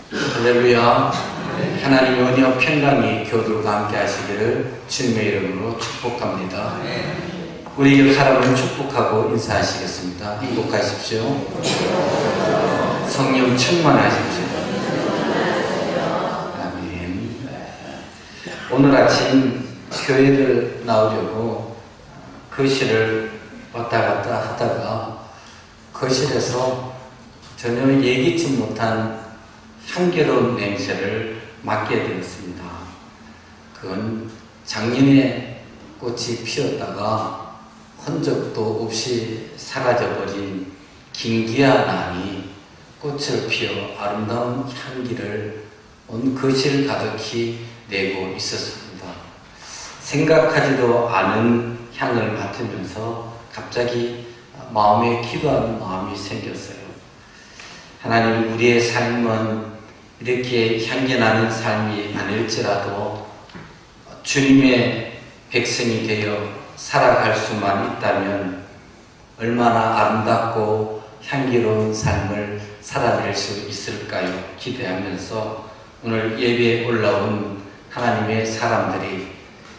할렐루야. 하나님의 은혜와 평강이 교들과 함께 하시기를 주님의 이름으로 축복합니다. 우리 옆 사람을 축복하고 인사하시겠습니다. 행복하십시오. 성령 충만하십시오. 아멘. 오늘 아침 교회를 나오려고 거실을 왔다 갔다 하다가 거실에서 전혀 예기치 못한 향기로운 냄새를 맡게 되었습니다. 그건 작년에 꽃이 피었다가 흔적도 없이 사라져버린 긴기아난이 꽃을 피워 아름다운 향기를 온 거실 가득히 내고 있었습니다. 생각하지도 않은 향을 맡으면서 갑자기 마음에 기도하는 마음이 생겼어요. 하나님, 우리의 삶은 이렇게 향기나는 삶이 아닐지라도 주님의 백성이 되어 살아갈 수만 있다면 얼마나 아름답고 향기로운 삶을 살아낼 수 있을까요? 기대하면서 오늘 예배에 올라온 하나님의 사람들이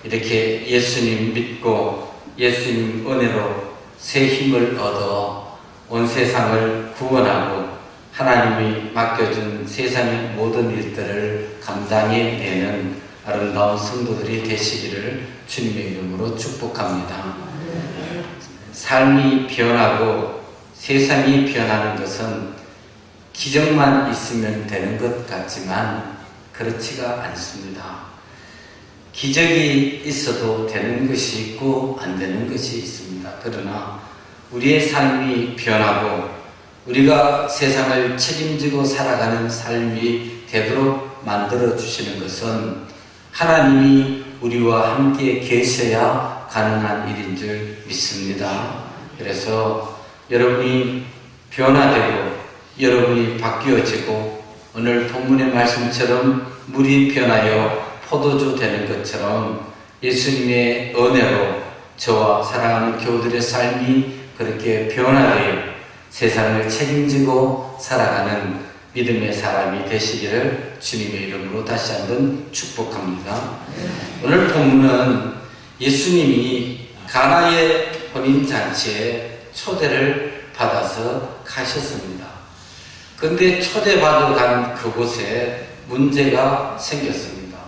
이렇게 예수님 믿고 예수님 은혜로 새 힘을 얻어 온 세상을 구원하고 하나님이 맡겨준 세상의 모든 일들을 감당해내는 아름다운 성도들이 되시기를 주님의 이름으로 축복합니다. 삶이 변하고 세상이 변하는 것은 기적만 있으면 되는 것 같지만 그렇지가 않습니다. 기적이 있어도 되는 것이 있고 안 되는 것이 있습니다. 그러나 우리의 삶이 변하고 우리가 세상을 책임지고 살아가는 삶이 되도록 만들어주시는 것은 하나님이 우리와 함께 계셔야 가능한 일인 줄 믿습니다. 그래서 여러분이 변화되고 여러분이 바뀌어지고 오늘 본문의 말씀처럼 물이 변하여 포도주 되는 것처럼 예수님의 은혜로 저와 사랑하는 교우들의 삶이 그렇게 변화되어 세상을 책임지고 살아가는 믿음의 사람이 되시기를 주님의 이름으로 다시 한번 축복합니다. 오늘 본문은 예수님이 가나의 혼인잔치에 초대를 받아서 가셨습니다. 그런데 초대받아 간 그곳에 문제가 생겼습니다.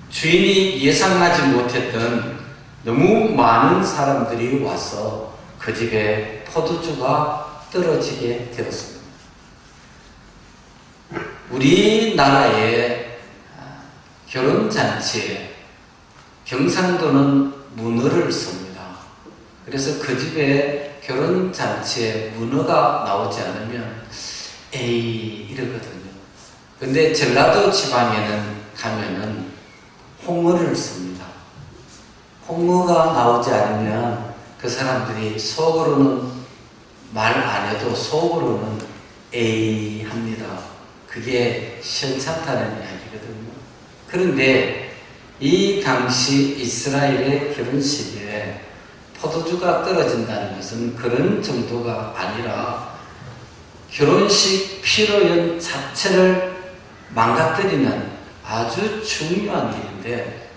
주인이 예상하지 못했던 너무 많은 사람들이 와서 그 집에 포도주가 떨어지게 되었습니다. 우리나라의 결혼잔치에 경상도는 문어를 씁니다. 그래서 그 집에 결혼잔치에 문어가 나오지 않으면 에이 이러거든요. 근데 전라도 지방에는 가면은 홍어를 씁니다. 홍어가 나오지 않으면 그 사람들이 속으로는 말 안 해도 속으로는 에이 합니다. 그게 시원찮다는 이야기거든요. 그런데 이 당시 이스라엘의 결혼식에 포도주가 떨어진다는 것은 그런 정도가 아니라 결혼식 피로연 자체를 망가뜨리는 아주 중요한 일인데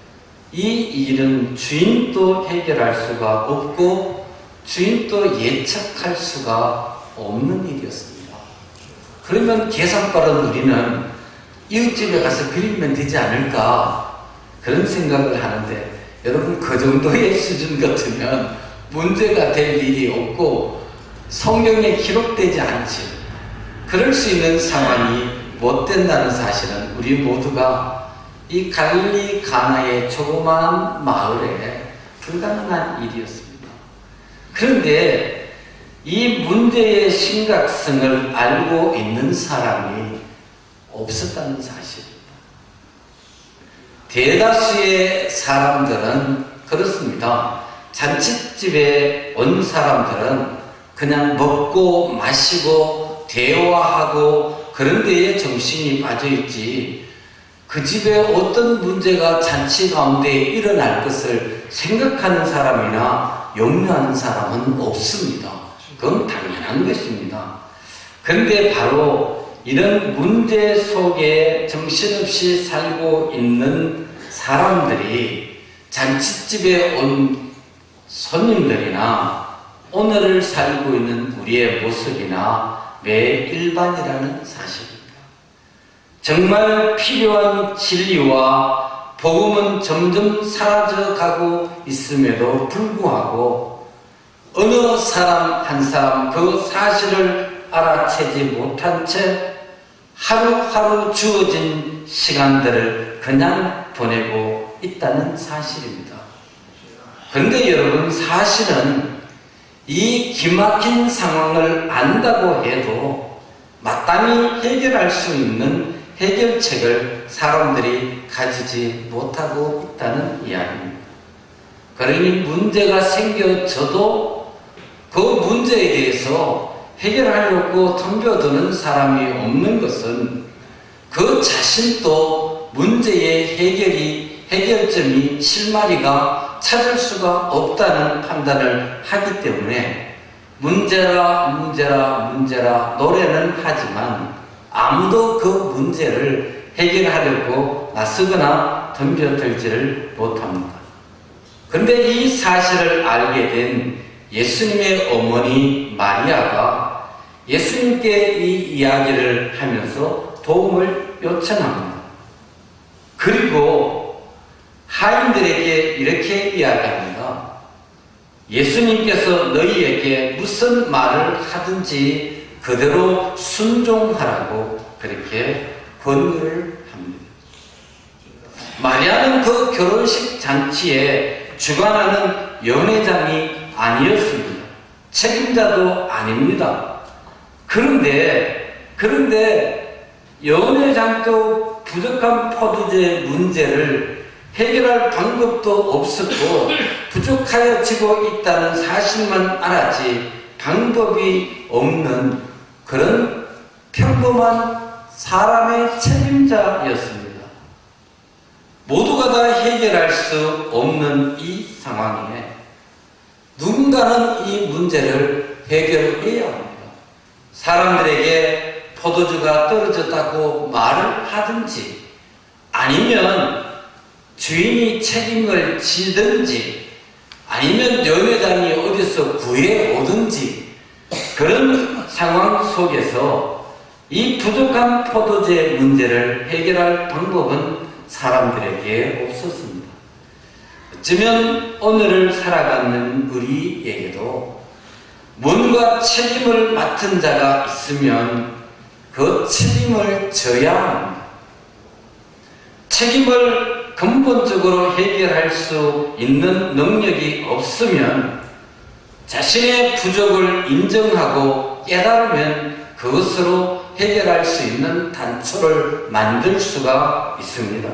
이 일은 주인도 해결할 수가 없고 주인도 예측할 수가 없는 일이었습니다. 그러면 계산 빠른 우리는 이웃집에 가서 그리면 되지 않을까 그런 생각을 하는데 여러분 그 정도의 수준 같으면 문제가 될 일이 없고 성경에 기록되지 않지. 그럴 수 있는 상황이 못 된다는 사실은 우리 모두가 이 갈릴리 가나의 조그마한 마을에 불가능한 일이었습니다. 그런데 이 문제의 심각성을 알고 있는 사람이 없었다는 사실입니다. 대다수의 사람들은 그렇습니다. 잔칫집에 온 사람들은 그냥 먹고 마시고 대화하고 그런 데에 정신이 빠져있지 그 집에 어떤 문제가 잔치 가운데 일어날 것을 생각하는 사람이나 염려하는 사람은 없습니다. 그건 당연한 것입니다. 그런데 바로 이런 문제 속에 정신없이 살고 있는 사람들이 잔칫집에 온 손님들이나 오늘을 살고 있는 우리의 모습이나 매 일반이라는 사실입니다. 정말 필요한 진리와 복음은 점점 사라져가고 있음에도 불구하고 어느 사람 한 사람 그 사실을 알아채지 못한 채 하루하루 주어진 시간들을 그냥 보내고 있다는 사실입니다. 그런데 여러분, 사실은 이 기막힌 상황을 안다고 해도 마땅히 해결할 수 있는 해결책을 사람들이 가지지 못하고 있다는 이야기입니다. 그러니 문제가 생겨져도 그 문제에 대해서 해결하려고 덤벼드는 사람이 없는 것은 그 자신도 문제의 해결점이 실마리가 찾을 수가 없다는 판단을 하기 때문에 문제라 노래는 하지만 아무도 그 문제를 해결하려고 나서거나 덤벼들지를 못합니다. 그런데 이 사실을 알게 된 예수님의 어머니 마리아가 예수님께 이 이야기를 하면서 도움을 요청합니다. 그리고 하인들에게 이렇게 이야기합니다. 예수님께서 너희에게 무슨 말을 하든지 그대로 순종하라고 그렇게 권유를 합니다. 마리아는 그 결혼식 잔치에 주관하는 연회장이 아니었습니다. 책임자도 아닙니다. 그런데 연회장도 부족한 포도주의 문제를 해결할 방법도 없었고 부족하여지고 있다는 사실만 알았지 방법이 없는 그런 평범한 사람의 책임자였습니다. 모두가 다 해결할 수 없는 이 상황에 누군가는 이 문제를 해결해야 합니다. 사람들에게 포도주가 떨어졌다고 말을 하든지 아니면 주인이 책임을 지든지 아니면 연회장이 어디서 구해오든지 그런 상황 속에서 이 부족한 포도주의 문제를 해결할 방법은 사람들에게 없었습니다. 어쩌면 오늘을 살아가는 우리에게도 뭔가 책임을 맡은 자가 있으면 그 책임을 져야 합니다. 책임을 근본적으로 해결할 수 있는 능력이 없으면 자신의 부족을 인정하고 깨달으면 그것으로 해결할 수 있는 단초를 만들 수가 있습니다.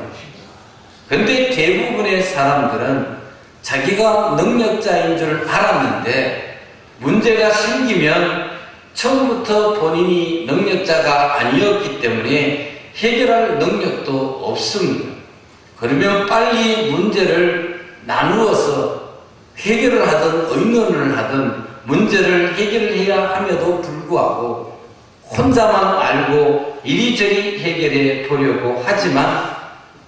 그런데 대부분의 사람들은 자기가 능력자인 줄 알았는데 문제가 생기면 처음부터 본인이 능력자가 아니었기 때문에 해결할 능력도 없습니다. 그러면 빨리 문제를 나누어서 해결을 하든 의논을 하든 문제를 해결해야 함에도 불구하고 혼자만 알고 이리저리 해결해 보려고 하지만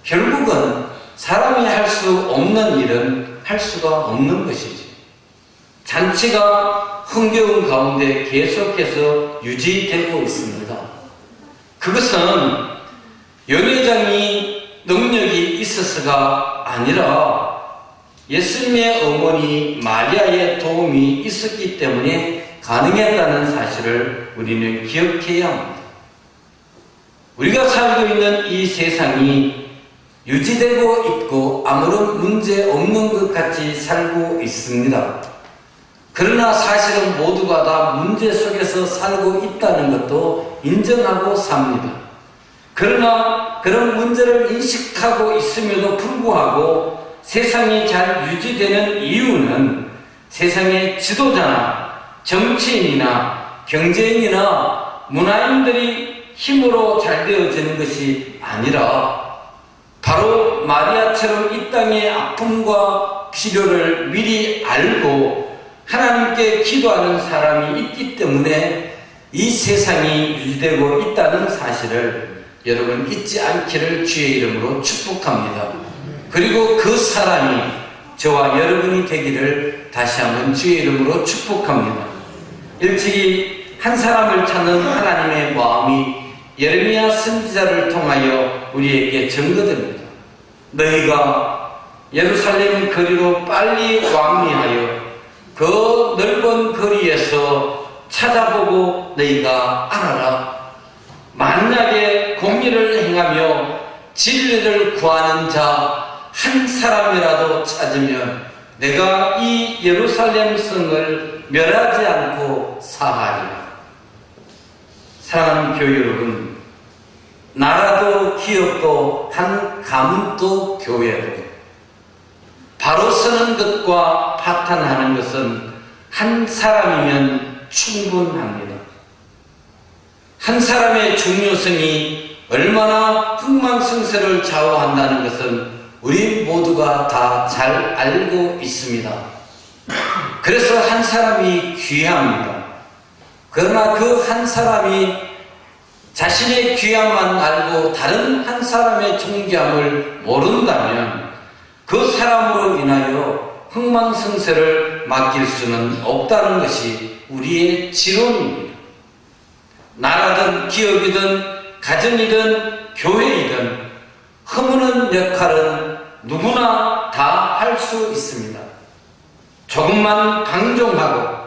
결국은 사람이 할 수 없는 일은 할 수가 없는 것이지. 잔치가 흥겨운 가운데 계속해서 유지되고 있습니다. 그것은 연회장이 능력이 있어서가 아니라 예수님의 어머니 마리아의 도움이 있었기 때문에 가능했다는 사실을 우리는 기억해야 합니다. 우리가 살고 있는 이 세상이 유지되고 있고 아무런 문제 없는 것 같이 살고 있습니다. 그러나 사실은 모두가 다 문제 속에서 살고 있다는 것도 인정하고 삽니다. 그러나 그런 문제를 인식하고 있음에도 불구하고 세상이 잘 유지되는 이유는 세상의 지도자나 정치인이나 경제인이나 문화인들이 힘으로 잘 되어지는 것이 아니라 바로 마리아처럼 이 땅의 아픔과 필요를 미리 알고 하나님께 기도하는 사람이 있기 때문에 이 세상이 유지되고 있다는 사실을 여러분 잊지 않기를 주의 이름으로 축복합니다. 그리고 그 사람이 저와 여러분이 되기를 다시 한번 주의 이름으로 축복합니다. 일찍이 한 사람을 찾는 하나님의 마음이 예레미야 선지자를 통하여 우리에게 증거됩니다. 너희가 예루살렘 거리로 빨리 왕래하여 그 넓은 거리에서 찾아보고 너희가 알아라. 만약에 공의를 행하며 진리를 구하는 자 한 사람이라도 찾으면 내가 이 예루살렘 성을 멸하지 않고 사하리라. 사랑하는 교회 여러분, 나라도 기업도 한 가문도 교회도 바로 서는 것과 파탄하는 것은 한 사람이면 충분합니다. 한 사람의 중요성이 얼마나 흥망성쇠를 좌우한다는 것은 우리 모두가 다 잘 알고 있습니다. 그래서 한 사람이 귀합니다. 그러나 그 한 사람이 자신의 귀함만 알고 다른 한 사람의 존귀함을 모른다면 그 사람으로 인하여 흥망성쇠를 맡길 수는 없다는 것이 우리의 지론입니다. 나라든 기업이든 가정이든 교회이든 허무는 역할은 누구나 다 할 수 있습니다. 조금만 방종하고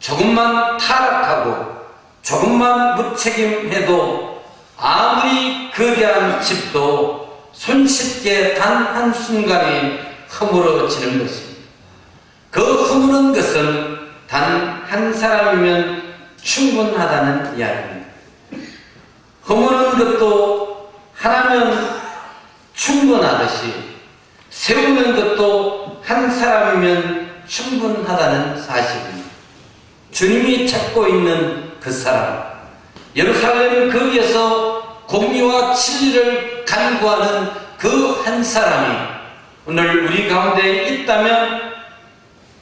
조금만 타락하고 조금만 무책임해도 아무리 거대한 집도 손쉽게 단 한순간에 허물어지는 것입니다. 그 허무는 것은 단 한 사람이면 충분하다는 이야기입니다. 허무는 것도 하나면 충분하듯이 세우는 것도 한 사람이면 충분하다는 사실입니다. 주님이 찾고 있는 그 사람, 예루살렘 거리에서 공의와 진리를 간구하는 그 한 사람이 오늘 우리 가운데 있다면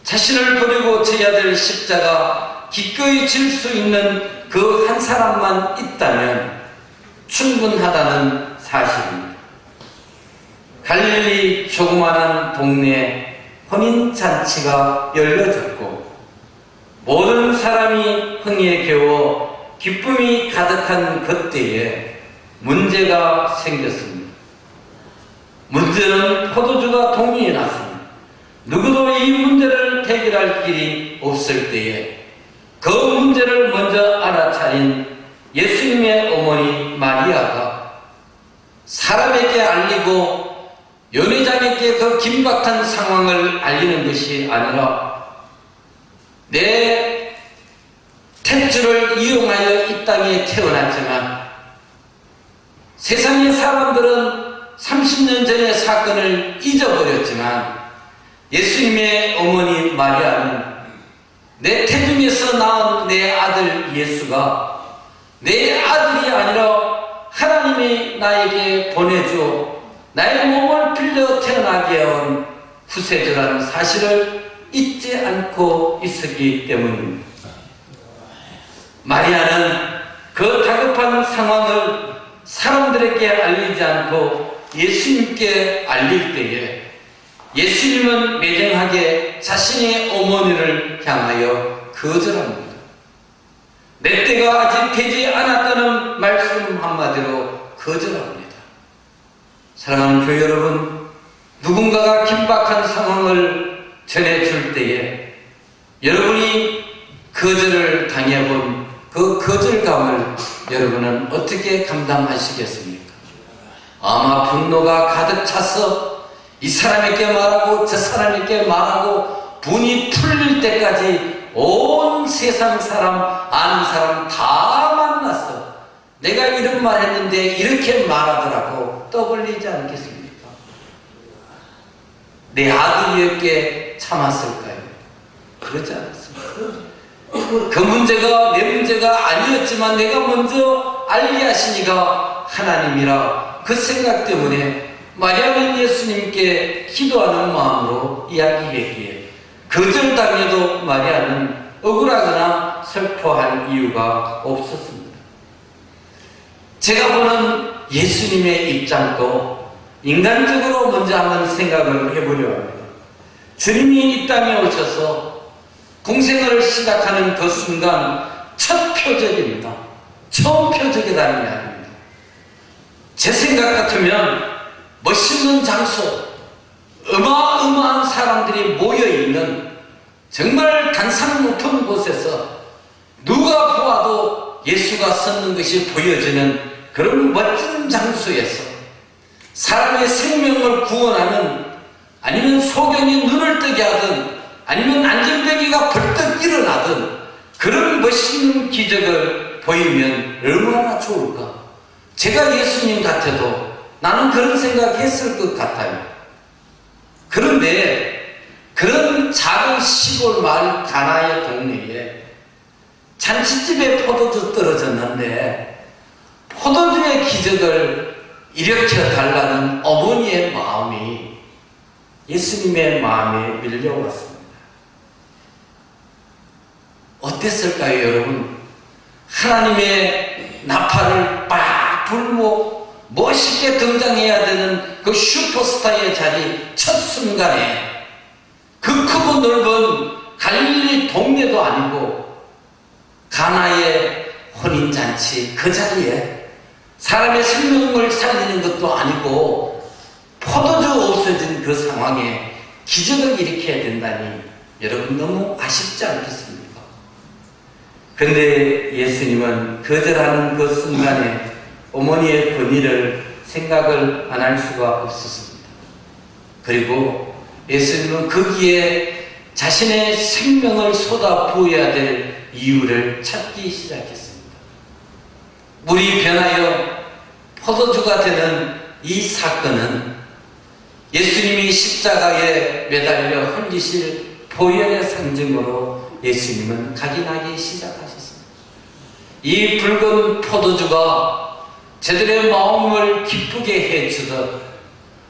자신을 버리고 져야 될 십자가 기꺼이 질 수 있는 그 한 사람만 있다면 충분하다는 사실입니다. 갈릴리 조그마한 동네에 혼인잔치가 열려졌고 모든 사람이 흥에 겨워 기쁨이 가득한 그때에 문제가 생겼습니다. 문제는 포도주가 동이 났습니다. 누구도 이 문제를 해결할 길이 없을 때에 그 문제를 먼저 알아차린 예수님의 어머니 마리아가 사람에게 알리고 연회장에게 그 긴박한 상황을 알리는 것이 아니라 내 탯줄을 이용하여 이 땅에 태어났지만 세상의 사람들은 30년 전의 사건을 잊어버렸지만 예수님의 어머니 마리아는 내 태중에서 낳은 내 아들 예수가 내 아들이 아니라 하나님이 나에게 보내주어 나의 몸을 빌려 태어나게 한 구세주라는 사실을 잊지 않고 있었기 때문입니다. 마리아는 그 다급한 상황을 사람들에게 알리지 않고 예수님께 알릴 때에 예수님은 매정하게 자신의 어머니를 향하여 거절합니다. 내 때가 아직 되지 않았다는 말씀 한마디로 거절합니다. 사랑하는 교회 여러분, 누군가가 긴박한 상황을 전해줄 때에 여러분이 거절을 당해본 그 거절감을 여러분은 어떻게 감당하시겠습니까? 아마 분노가 가득 차서 이 사람에게 말하고 저 사람에게 말하고 분이 풀릴 때까지 온 세상 사람 아는 사람 다 만났어. 내가 이런 말 했는데 이렇게 말하더라고 떠벌리지 않겠습니까? 내 아들이었기에 참았을까요? 그렇지 않았습니다. 그 문제가 내 문제가 아니었지만 내가 먼저 알리하시니가 하나님이라 그 생각 때문에 마리아는 예수님께 기도하는 마음으로 이야기했기에 거절당해도 마리아는 억울하거나 슬퍼할 이유가 없었습니다. 제가 보는 예수님의 입장도 인간적으로 먼저 한번 생각을 해보려 합니다. 주님이 이 땅에 오셔서 공생을 시작하는 그 순간 첫 표적입니다. 처음 표적이라는 게 아닙니다. 제 생각 같으면 멋있는 장소, 어마어마한 사람들이 모여있는 정말 단상 높은 곳에서 누가 보아도 예수가 섰는 것이 보여지는 그런 멋진 장소에서 사람의 생명을 구원하는, 아니면 소경이 눈을 뜨게 하든, 아니면 안전뱅이가 벌떡 일어나든 그런 멋있는 기적을 보이면 얼마나 좋을까. 제가 예수님 같아도 나는 그런 생각했을 것 같아요. 그런데 그런 작은 시골 마을 가나의 동네에 잔치집에 포도주 떨어졌는데 포도주의 기적을 일으켜달라는 어머니의 마음이 예수님의 마음에 밀려왔습니다. 어땠을까요, 여러분? 하나님의 나팔을 빡 불고 멋있게 등장해야 되는 그 슈퍼스타의 자리 첫 순간에 그 크고 넓은 갈릴리 동네도 아니고 가나의 혼인잔치 그 자리에 사람의 생명을 살리는 것도 아니고 포도주 없어진 그 상황에 기적을 일으켜야 된다니 여러분 너무 아쉽지 않겠습니까? 그런데 예수님은 거절하는 그 순간에 어머니의 권위를 생각을 안 할 수가 없었습니다. 그리고 예수님은 거기에 자신의 생명을 쏟아 부어야 될 이유를 찾기 시작했습니다. 물이 변하여 포도주가 되는 이 사건은 예수님이 십자가에 매달려 흘리실 보혈의 상징으로 예수님은 각인하기 시작하셨습니다. 이 붉은 포도주가 저들의 마음을 기쁘게 해주듯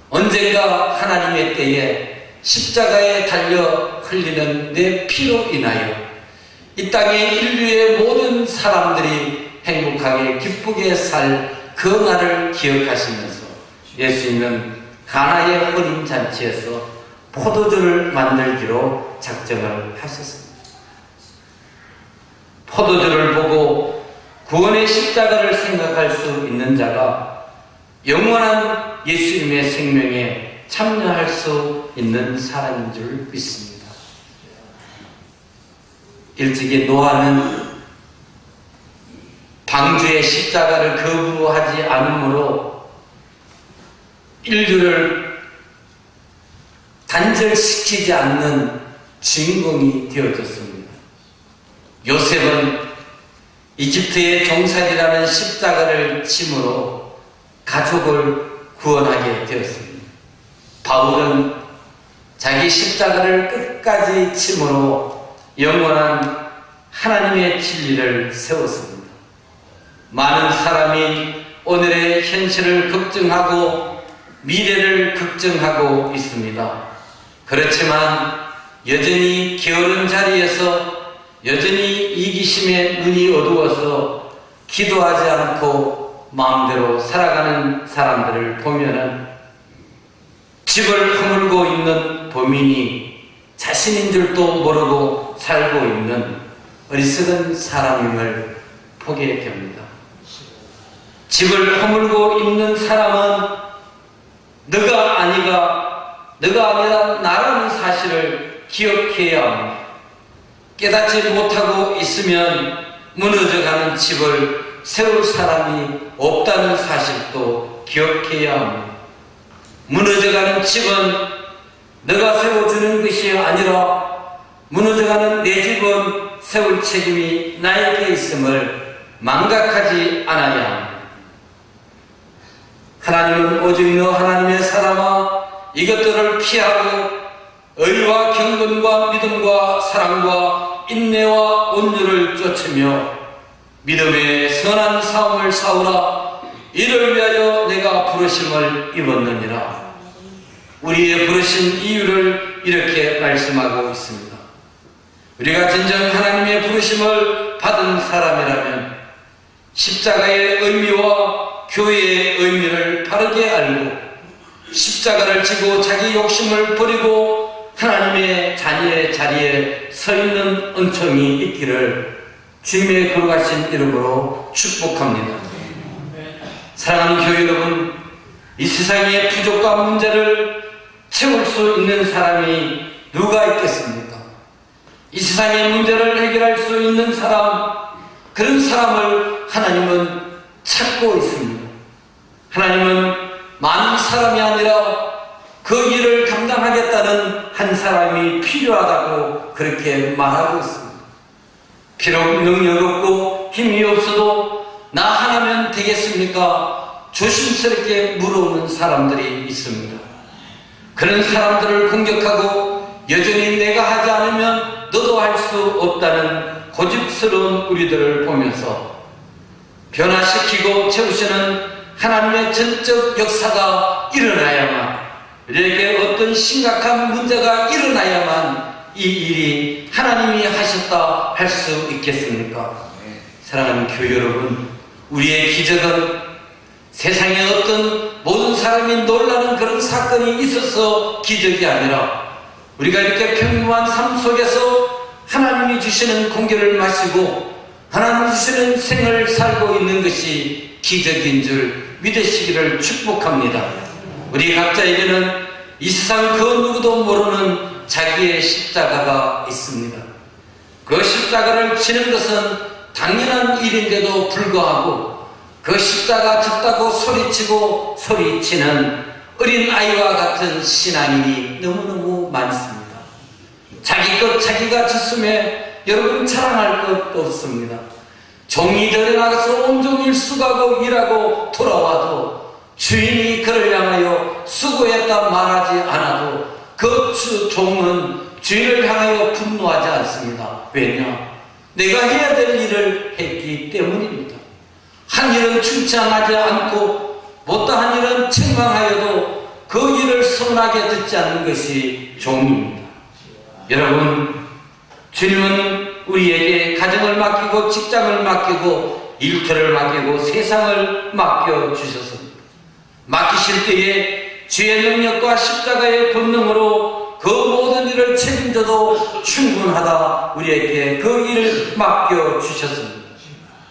언젠가 하나님의 때에 십자가에 달려 흘리는 내 피로 인하여 이 땅의 인류의 모든 사람들이 행복하게 기쁘게 살 그 날을 기억하시면서 예수님은 가나의 혼인잔치에서 포도주를 만들기로 작정을 하셨습니다. 포도주를 보고 구원의 십자가를 생각할 수 있는 자가 영원한 예수님의 생명에 참여할 수 있는 사람인 줄 믿습니다. 일찍이 노아는 방주의 십자가를 거부하지 않으므로 인류를 단절시키지 않는 주인공이 되어졌습니다. 요셉은 이집트의 종살이라는 십자가를 침으로 가족을 구원하게 되었습니다. 바울은 자기 십자가를 끝까지 침으로 영원한 하나님의 진리를 세웠습니다. 많은 사람이 오늘의 현실을 걱정하고 미래를 걱정하고 있습니다. 그렇지만 여전히 게으른 자리에서 여전히 이기심에 눈이 어두워서 기도하지 않고 마음대로 살아가는 사람들을 보면은 집을 허물고 있는 범인이 자신인 줄도 모르고 살고 있는 어리석은 사람임을 보게 됩니다. 집을 허물고 있는 사람은 너가 아니라 나라는 사실을 기억해야 합니다. 깨닫지 못하고 있으면 무너져가는 집을 세울 사람이 없다는 사실도 기억해야 합니다. 무너져가는 집은 너가 세워주는 것이 아니라 무너져가는 내 집은 세울 책임이 나에게 있음을 망각하지 않아야 합니다. 하나님은 오직 너 하나님의 사람아 이것들을 피하고 의와 경건과 믿음과 사랑과 인내와 온유를 쫓으며 믿음의 선한 삶을 사오라. 이를 위하여 내가 부르심을 입었느니라. 우리의 부르신 이유를 이렇게 말씀하고 있습니다. 우리가 진정 하나님의 부르심을 받은 사람이라면 십자가의 의미와 교회의 의미를 바르게 알고 십자가를 지고 자기 욕심을 버리고 하나님의 자녀의 자리에 서 있는 은총이 있기를 주님의 거룩하신 이름으로 축복합니다. 사랑하는 교회 여러분, 이 세상의 부족과 문제를 채울 수 있는 사람이 누가 있겠습니까? 이 세상의 문제를 해결할 수 있는 사람, 그런 사람을 하나님은 찾고 있습니다. 하나님은 많은 사람이 아니라 그 일을 감당하겠다는 한 사람이 필요하다고 그렇게 말하고 있습니다. 비록 능력 없고 힘이 없어도 나 하나면 되겠습니까? 조심스럽게 물어오는 사람들이 있습니다. 그런 사람들을 공격하고 여전히 내가 하지 않으면 너도 할 수 없다는 고집스러운 우리들을 보면서 변화시키고 채우시는 하나님의 전적 역사가 일어나야만, 우리에게 어떤 심각한 문제가 일어나야만 이 일이 하나님이 하셨다 할 수 있겠습니까? 사랑하는 교회 여러분, 우리의 기적은 세상에 어떤 모든 사람이 놀라는 그런 사건이 있어서 기적이 아니라 우리가 이렇게 평범한 삶 속에서 하나님이 주시는 공기를 마시고 하나님이 주시는 생을 살고 있는 것이 기적인 줄 믿으시기를 축복합니다. 우리 각자에게는 이 세상 그 누구도 모르는 자기의 십자가가 있습니다. 그 십자가를 지는 것은 당연한 일인데도 불구하고 그 십자가 졌다고 소리치고 소리치는 어린아이와 같은 신앙인이 너무너무 많습니다. 자기 것 자기가 졌음에 여러분 자랑할 것도 없습니다. 종이들에 나가서 온종일 수고하고 일하고 돌아와도 주인이 그를 향하여 수고했다 말하지 않아도 그 종은 주인을 향하여 분노하지 않습니다. 왜냐? 내가 해야 될 일을 했기 때문입니다. 한 일은 칭찬하지 않고 못다한 일은 책망하여도 그 일을 서운하게 듣지 않는 것이 종입니다. 여러분, 주님은 우리에게 가정을 맡기고 직장을 맡기고 일터를 맡기고 세상을 맡겨주셨습니다. 맡기실 때에 주의 능력과 십자가의 본능으로 그 모든 일을 책임져도 충분하다 우리에게 그 일을 맡겨주셨습니다.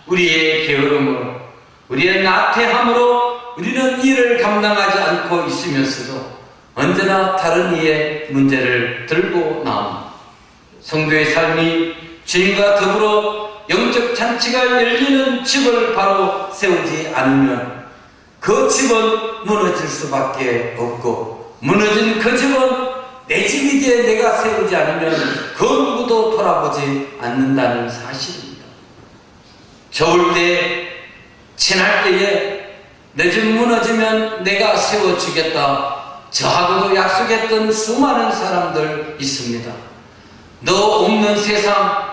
우리의 게으름으로 우리의 나태함으로 우리는 일을 감당하지 않고 있으면서도 언제나 다른 이의 문제를 들고 나옵니다. 성도의 삶이 주님과 더불어 영적 잔치가 열리는 집을 바로 세우지 않으면 그 집은 무너질 수밖에 없고, 무너진 그 집은 내 집이기에 내가 세우지 않으면 그 누구도 돌아보지 않는다는 사실입니다. 좋을 때, 친할 때에 내 집 무너지면 내가 세워주겠다, 저하고도 약속했던 수많은 사람들 있습니다. 너 없는 세상,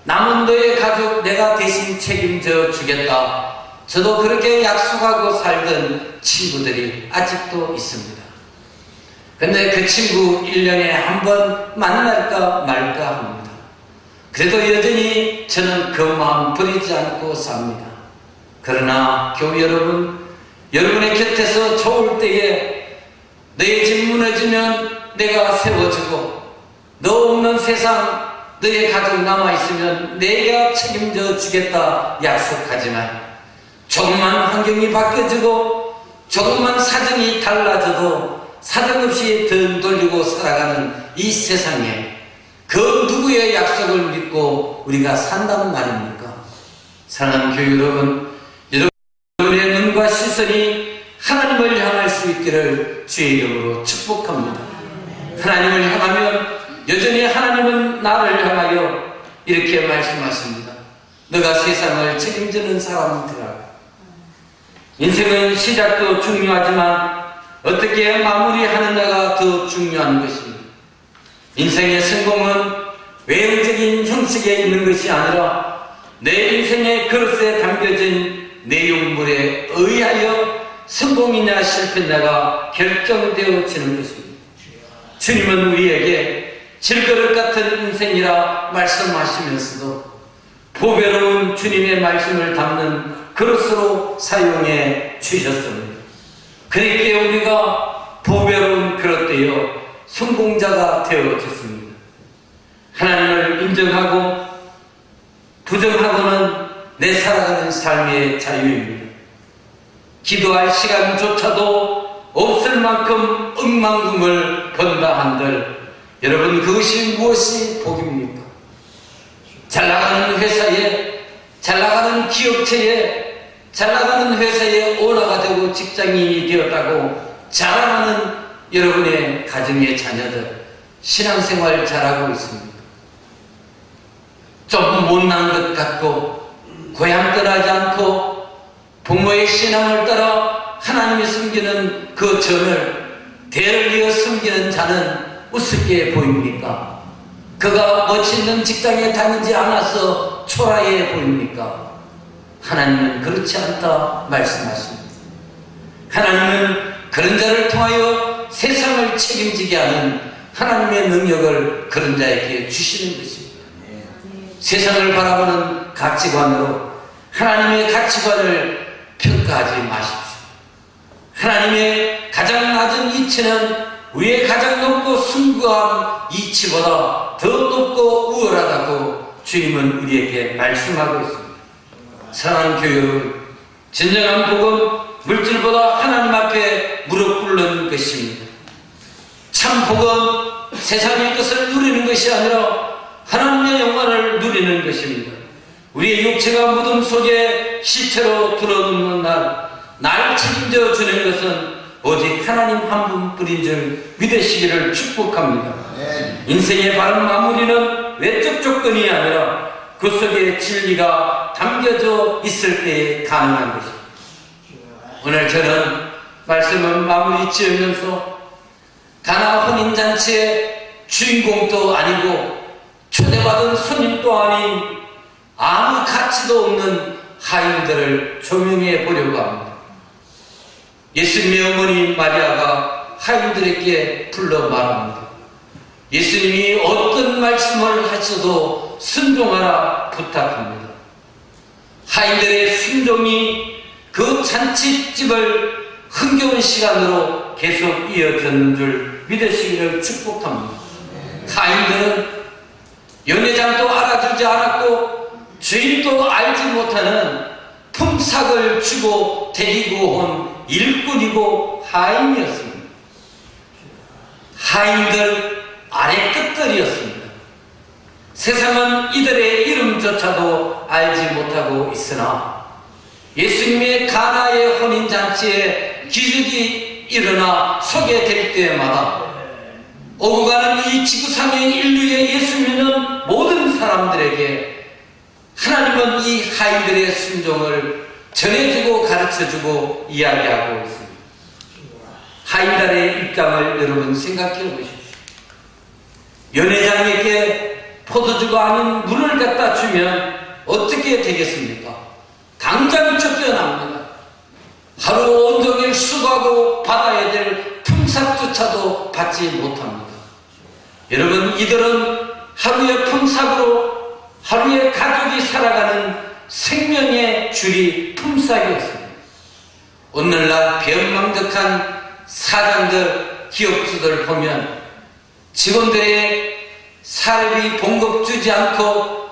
남은 너의 가족 내가 대신 책임져 주겠다, 저도 그렇게 약속하고 살던 친구들이 아직도 있습니다. 근데 그 친구 1년에 한 번 만날까 말까 합니다. 그래도 여전히 저는 그 마음 버리지 않고 삽니다. 그러나 교회 여러분, 여러분의 곁에서 좋을 때에 너의 집 무너지면 내가 세워주고, 너 없는 세상 너의 가족 남아있으면 내가 책임져 주겠다 약속하지만, 조금만 환경이 바뀌어지고 조금만 사정이 달라져도 사정없이 등 돌리고 살아가는 이 세상에 그 누구의 약속을 믿고 우리가 산단 말입니까? 사랑하는 교회 여러분, 여러분의 눈과 시선이 하나님을 향할 수 있기를 주의 이름으로 축복합니다. 하나님을 향하면 여전히 하나님은 나를 향하여 이렇게 말씀하십니다. 너가 세상을 책임지는 사람들아. 인생은 시작도 중요하지만 어떻게 마무리하느냐가 더 중요한 것입니다. 인생의 성공은 외형적인 형식에 있는 것이 아니라 내 인생의 그릇에 담겨진 내용물에 의하여 성공이냐 실패냐가 결정되어지는 것입니다. 주님은 우리에게 질그릇 같은 인생이라 말씀하시면서도 보배로운 주님의 말씀을 담는 그릇으로 사용해 주셨습니다. 그렇게 우리가 보배로운 그릇 되어 성공자가 되어졌습니다. 하나님을 인정하고 부정하고는 내 살아가는 삶의 자유입니다. 기도할 시간조차도 없을 만큼 억만금을 번다 한들 여러분, 그것이 무엇이 복입니까? 잘나가는 회사에, 잘나가는 기업체에, 잘나가는 회사에 오너가 되고 직장인이 되었다고 자랑하는 여러분의 가정의 자녀들, 신앙생활 잘하고 있습니다. 좀 못난 것 같고 고향 떠나지 않고 부모의 신앙을 따라 하나님이 섬기는 그 전을 대를 이어 섬기는 자는 우습게 보입니까? 그가 멋있는 직장에 다니지 않아서 초라해 보입니까? 하나님은 그렇지 않다 말씀하십니다. 하나님은 그런 자를 통하여 세상을 책임지게 하는 하나님의 능력을 그런 자에게 주시는 것입니다. 세상을 바라보는 가치관으로 하나님의 가치관을 평가하지 마십시오. 하나님의 가장 낮은 이치는 위에 가장 높고 숭고한 이치보다 더 높고 우월하다고 주님은 우리에게 말씀하고 있습니다. 사랑하는 교회 여러분, 진정한 복은 물질보다 하나님 앞에 무릎 꿇는 것입니다. 참 복은 세상의 것을 누리는 것이 아니라 하나님의 영광을 누리는 것입니다. 우리의 육체가 무덤 속에 시체로 들어눕는 날 책임져 주는 것은 오직 하나님 한 분뿐인 줄 믿으시기를 축복합니다. 인생의 바른 마무리는 외적 조건이 아니라 그 속에 진리가 담겨져 있을 때에 가능한 것입니다. 오늘 저는 말씀을 마무리 지으면서 가나 혼인잔치의 주인공도 아니고 초대받은 손님도 아닌 아무 가치도 없는 하인들을 조명해 보려고 합니다. 예수님의 어머니 마리아가 하인들에게 불러 말합니다. 예수님이 어떤 말씀을 하셔도 순종하라 부탁합니다. 하인들의 순종이 그 잔치집을 흥겨운 시간으로 계속 이어졌는 줄 믿으시기를 축복합니다. 하인들은 연회장도 알아주지 않았고 주인도 알지 못하는 품삯을 주고 데리고 온 일꾼이고 하인이었습니다. 하인들 아래 끝들이었습니다. 세상은 이들의 이름조차도 알지 못하고 있으나 예수님의 가나의 혼인잔치에 기적이 일어나 소개될 때마다 오고 가는 이 지구상의 인류의 예수 믿는 모든 사람들에게 하나님은 이 하인들의 순종을 전해주고 가르쳐주고 이야기하고 있습니다. 하인들의 입장을 여러분 생각해 보십시오. 연회장에게 포도주가 아닌 물을 갖다 주면 어떻게 되겠습니까? 당장 쫓겨납니다. 하루 온종일 수고하고 받아야 될 품삯조차도 받지 못합니다. 여러분, 이들은 하루의 품삯으로 하루에 가족이 살아가는 생명의 줄이 품삯이었습니다. 오늘날 배은망덕한 사장들, 기업주들 보면 직원들의 사례비 봉급 주지 않고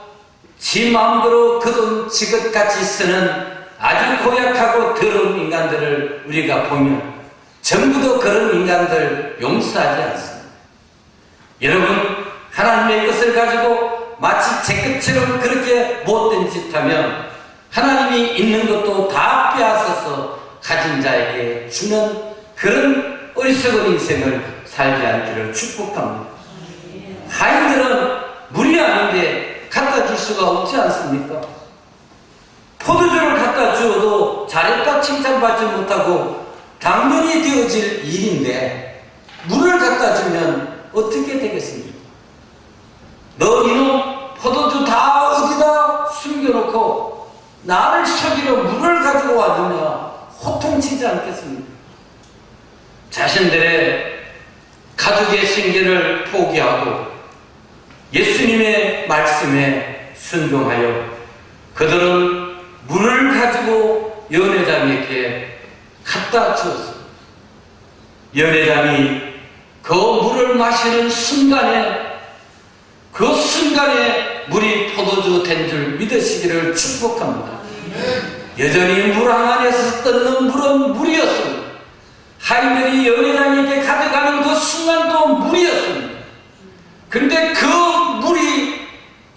지 마음대로 그 돈 지긋같이 쓰는 아주 고약하고 더러운 인간들을 우리가 보면 전부도 그런 인간들 용서하지 않습니다. 여러분, 하나님의 것을 가지고 마치 제 것처럼 그렇게 못된 짓 하면 하나님이 있는 것도 다 빼앗아서 가진 자에게 주는 그런 어리석은 인생을 살지 않기를 축복합니다. 하인들은 물이 아닌데 갖다 줄 수가 없지 않습니까? 포도주를 갖다 주어도 잘했다 칭찬받지 못하고 당연히 되어질 일인데 물을 갖다 주면 어떻게 되겠습니까? 너 이놈 포도주 다 어디다 숨겨놓고 나를 속이려 물을 가지고 와주냐 호통치지 않겠습니까? 자신들의 가족의 생계를 포기하고 예수님의 말씀에 순종하여 그들은 물을 가지고 연회장에게 갖다 주었습니다. 연회장이 그 물을 마시는 순간에, 그 순간에 물이 포도주 된 줄 믿으시기를 축복합니다. 여전히 물 안에서 뜯는 물은 물이었습니다. 하인들이 연회장에게 가져가는 그 순간도 물이었습니다. 그런데 그 물이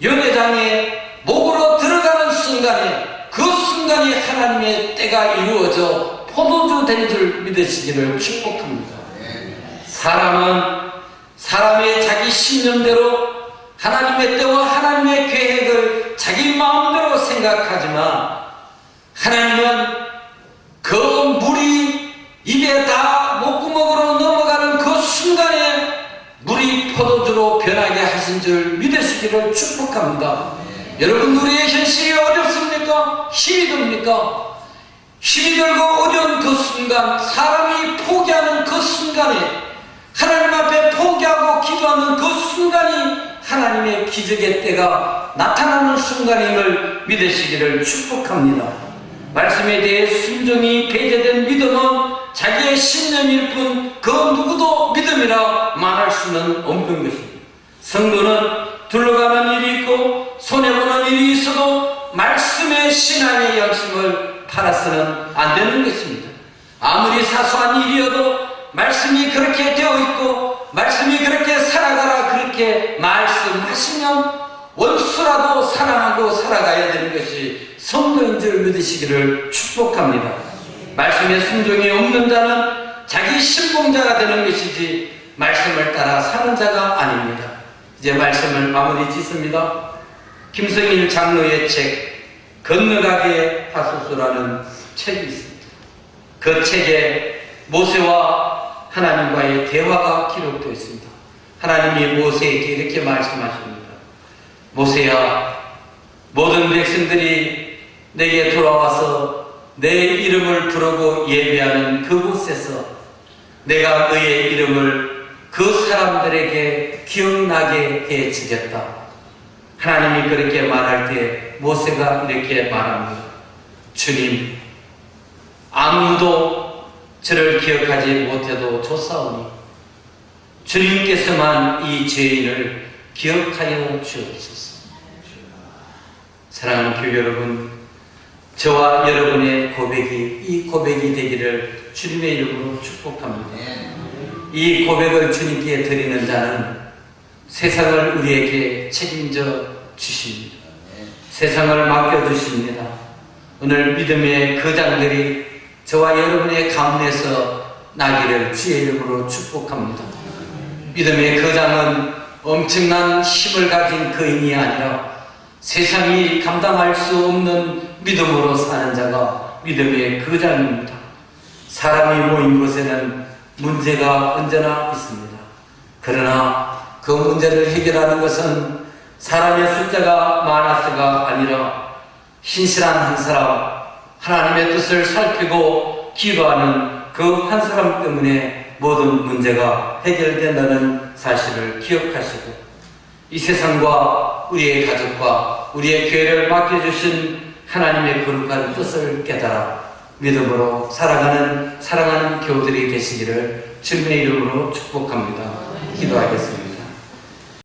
연회장의 목으로 들어가는 순간에, 그 순간이 하나님의 때가 이루어져 포도주 된 줄 믿으시기를 축복합니다. 사람은 사람의 자기 신념대로 하나님의 때와 하나님의 계획을 자기 마음대로 생각하지만, 하나님은 그 물이 입에 다 목구멍으로 넘어가는 그 순간에 물이 포도주로 변하게 하신 줄 믿으시기를 축복합니다. 여러분, 우리의 현실이 어렵습니까? 힘이 듭니까? 힘이 들고 어려운 그 순간, 사람이 포기하는 그 순간에, 하나님 앞에 포기하고 기도하는 그 순간이 하나님의 기적의 때가 나타나는 순간임을 믿으시기를 축복합니다. 말씀에 대해 순종이 배제된 믿음은 자기의 신념일 뿐 그 누구도 믿음이라 말할 수는 없는 것입니다. 성도는 둘러가는 일이 있고 손해보는 일이 있어도 말씀의 신앙의 열심을 팔아서는 안 되는 것입니다. 아무리 사소한 일이어도 말씀이 그렇게 되어 있고 말씀이 그렇게 살아가라 그렇게 말씀하시면 원수라도 사랑하고 살아가야 되는 것이 성도인 줄 믿으시기를 축복합니다. 말씀에 순종이 없는 자는 자기 신봉자가 되는 것이지 말씀을 따라 사는 자가 아닙니다. 이제 말씀을 마무리 짓습니다. 김성일 장로의 책 건너가게 하소서라는 책이 있습니다. 그 책에 모세와 하나님과의 대화가 기록되어 있습니다. 하나님이 모세에게 이렇게 말씀하십니다. 모세야, 모든 백성들이 내게 돌아와서 내 이름을 부르고 예배하는 그곳에서 내가 너의 이름을 그 사람들에게 기억나게 해주겠다. 하나님이 그렇게 말할 때 모세가 이렇게 말합니다. 주님, 아무도 저를 기억하지 못해도 좋사오니 주님께서만 이 죄인을 기억하여 주옵소서. 사랑하는 교회 여러분, 저와 여러분의 고백이 이 고백이 되기를 주님의 이름으로 축복합니다. 이 고백을 주님께 드리는 자는 세상을 우리에게 책임져 주십니다. 세상을 맡겨주십니다. 오늘 믿음의 거장들이 저와 여러분의 가운데서 나기를 주의 이름으로 축복합니다. 믿음의 거장은 엄청난 힘을 가진 거인이 아니라 세상이 감당할 수 없는 믿음으로 사는 자가 믿음의 거장입니다. 사람이 모인 곳에는 문제가 언제나 있습니다. 그러나 그 문제를 해결하는 것은 사람의 숫자가 많아서가 아니라 신실한 한 사람, 하나님의 뜻을 살피고 기도하는 그 한 사람 때문에 모든 문제가 해결된다는 사실을 기억하시고 이 세상과 우리의 가족과 우리의 교회를 맡겨주신 하나님의 거룩한 뜻을 깨달아 믿음으로 살아가는 사랑하는 교우들이 되시기를 주님의 이름으로 축복합니다. 기도하겠습니다.